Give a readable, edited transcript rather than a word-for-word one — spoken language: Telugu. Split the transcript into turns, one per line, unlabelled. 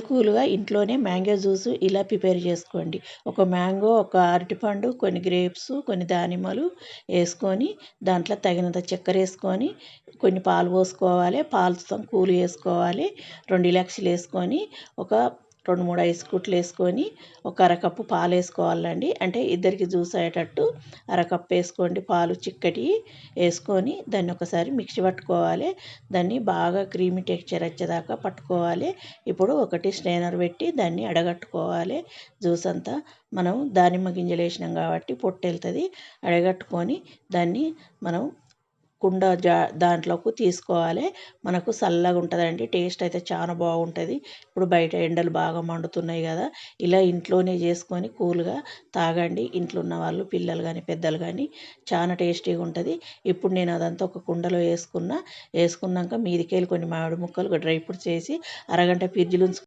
కూల్‌గా ఇంట్లోనే మ్యాంగో జ్యూస్ ఇలా ప్రిపేర్ చేసుకోండి. ఒక మ్యాంగో, ఒక అరటిపండు, కొన్ని గ్రేప్స్, కొన్ని దానిమ్మలు ఏసుకొని దాంట్లో తగినంత చక్కెరేసుకొని కొన్ని పాలు పోసుకోవాలి. పాలతో కూల్ చేసుకోవాలి. 2 ఇలాచీలేసుకొని ఒక 2, 3 ఐస్ కుట్లేసుకొని ఒక అరకప్పు పాలేసుకోవాలండి. అంటే ఇద్దరికి జ్యూస్ అయ్యేటట్టు అరకప్పు వేసుకోండి పాలు చిక్కటియి వేసుకొని దాన్ని ఒకసారి మిక్సీ పట్టుకోవాలి. దాన్ని బాగా క్రీమీ టెక్స్చర్ వచ్చేదాకా పట్టుకోవాలి. ఇప్పుడు ఒకటి స్ట్రైనర్ పెట్టి దాన్ని అడగట్టుకోవాలి. జ్యూస్ అంతా మనం దానిమ్మ గింజలు వేసినాం కాబట్టి పొట్టు వెళ్తుంది. అడగట్టుకొని దాన్ని మనం దాంట్లోకి తీసుకోవాలి. మనకు చల్లగా ఉంటుందండి. టేస్ట్ అయితే చాలా బాగుంటుంది. ఇప్పుడు బయట ఎండలు బాగా మండుతున్నాయి కదా, ఇలా ఇంట్లోనే చేసుకొని కూల్గా తాగండి. ఇంట్లో ఉన్న వాళ్ళు పిల్లలు కానీ పెద్దలు కానీ చాలా టేస్టీగా ఉంటుంది. ఇప్పుడు నేను అదంతా ఒక కుండలో వేసుకున్నాక మీదికెళ్ళి కొన్ని మామిడి ముక్కలు డ్రై ఫ్రూట్స్ వేసి అరగంట ఫ్రిడ్జ్లో